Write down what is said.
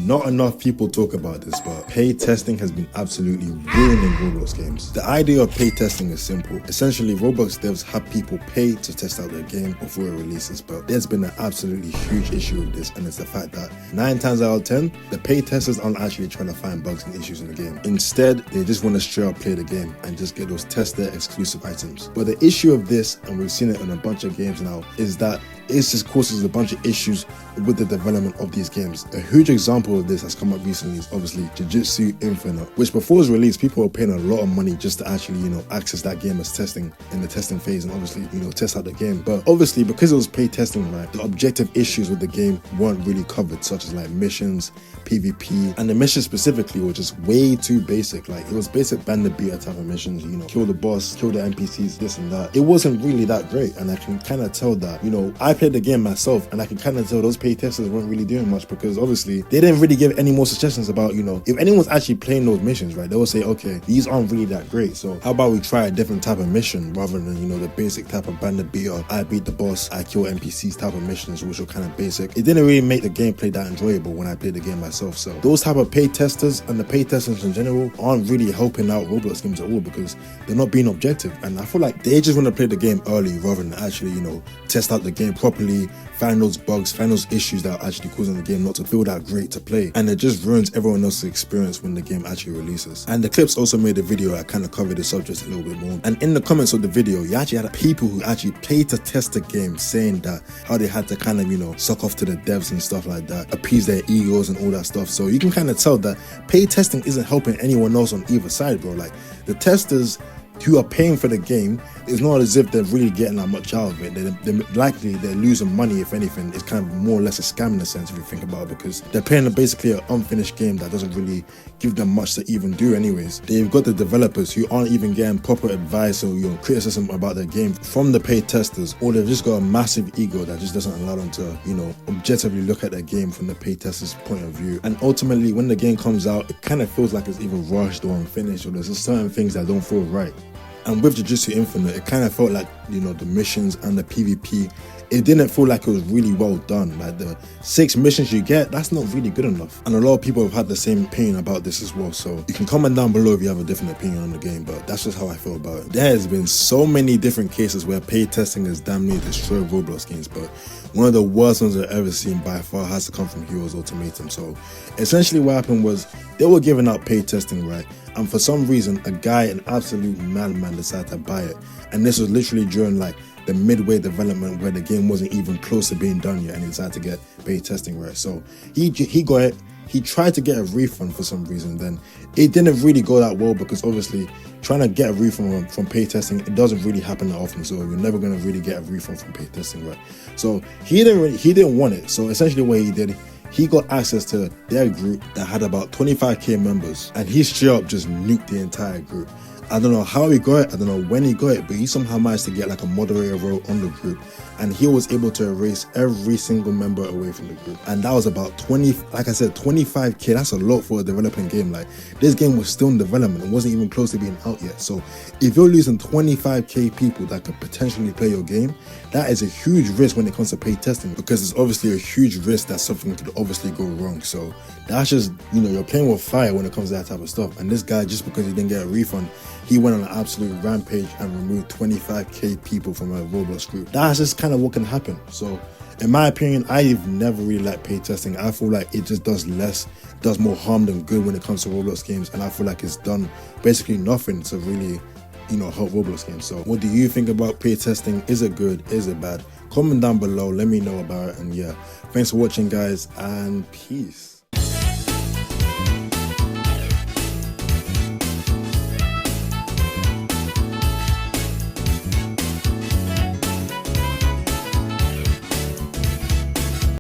Not enough people talk about this, but paid testing has been absolutely ruining Roblox games. The idea of paid testing is simple. Essentially, Roblox devs have people pay to test out their game before it releases, but there's been an absolutely huge issue with this, and it's the fact that 9 times out of 10, the paid testers aren't actually trying to find bugs and issues in the game. Instead, they just want to straight up play the game and just get those tester exclusive items. But the issue of this, and we've seen it in a bunch of games now, is that it just causes a bunch of issues with the development of these games. A huge example of this has come up recently is obviously Jujutsu Infinite, which before its release, people were paying a lot of money just to actually, access that game as testing in the testing phase and obviously, test out the game. But obviously, because it was paid testing, right, the objective issues with the game weren't really covered, such as like missions, PvP, and the missions specifically were just way too basic. Like, it was basic bandit beater type of missions, kill the boss, kill the NPCs, this and that. It wasn't really that great, and I can kind of tell that, I played the game myself, and I can kind of tell those paid testers weren't really doing much, because obviously they didn't really give any more suggestions about, if anyone's actually playing those missions, right, they will say, okay, these aren't really that great, so how about we try a different type of mission rather than, the basic type of bandit beater, I beat the boss, I kill NPCs type of missions, which were kind of basic. It didn't really make the gameplay that enjoyable when I played the game myself. So those type of paid testers and the paid testers in general aren't really helping out Roblox games at all, because they're not being objective, and I feel like they just want to play the game early rather than actually, test out the game properly, find those bugs, find those issues that are actually causing the game not to feel that great to play, and it just ruins everyone else's experience when the game actually releases. And the clips also made a video that kind of covered the subject a little bit more, and in the comments of the video, you actually had people who actually played to test the game saying that how they had to kind of, suck off to the devs and stuff like that, appease their egos and all that stuff. So you can kind of tell that paid testing isn't helping anyone else on either side, bro. Like, the testers who are paying for the game, it's not as if they're really getting that much out of it. They're losing money. If anything, it's kind of more or less a scam in a sense if you think about it, because they're playing basically an unfinished game that doesn't really give them much to even do anyways. They've got the developers who aren't even getting proper advice or criticism about their game from the paid testers, or they've just got a massive ego that just doesn't allow them to objectively look at their game from the paid testers' point of view. And ultimately, when the game comes out, it kind of feels like it's either rushed or unfinished, or there's just certain things that don't feel right. And with Jujutsu Infinite, it kind of felt like, the missions and the PvP, it didn't feel like it was really well done. Like, the 6 missions you get, that's not really good enough. And a lot of people have had the same opinion about this as well. So you can comment down below if you have a different opinion on the game, but that's just how I feel about it. There has been so many different cases where paid testing has damn near destroyed Roblox games, but one of the worst ones I've ever seen by far has to come from Heroes Ultimatum. So essentially what happened was they were giving out paid testing, right? And for some reason, a guy, an absolute madman, decided to buy it. And this was literally during like the midway development where the game wasn't even close to being done yet, and he decided to get paid testing, right? So he got it. He tried to get a refund for some reason. Then it didn't really go that well, because obviously trying to get a refund from paid testing, it doesn't really happen that often. So you're never going to really get a refund from paid testing, right? So he didn't want it. So essentially what he did, he got access to their group that had about 25k members, and he straight up just nuked the entire group. I don't know how he got it, I don't know when he got it, but he somehow managed to get like a moderator role on the group, and he was able to erase every single member away from the group. And that was about 25k. That's a lot for a developing game. Like, this game was still in development and wasn't even close to being out yet. So if you're losing 25k people that could potentially play your game, that is a huge risk when it comes to paid testing, because it's obviously a huge risk that something could obviously go wrong. So that's just, you're playing with fire when it comes to that type of stuff. And this guy, just because he didn't get a refund, he went on an absolute rampage and removed 25k people from a Roblox group. That's just kind of what can happen. So in my opinion, I've never really liked paid testing. I feel like it just does more harm than good when it comes to Roblox games, and I feel like it's done basically nothing to really help Roblox games. So what do you think about paid testing? Is it good? Is it bad? Comment down below, let me know about it. And yeah, thanks for watching, guys, and peace.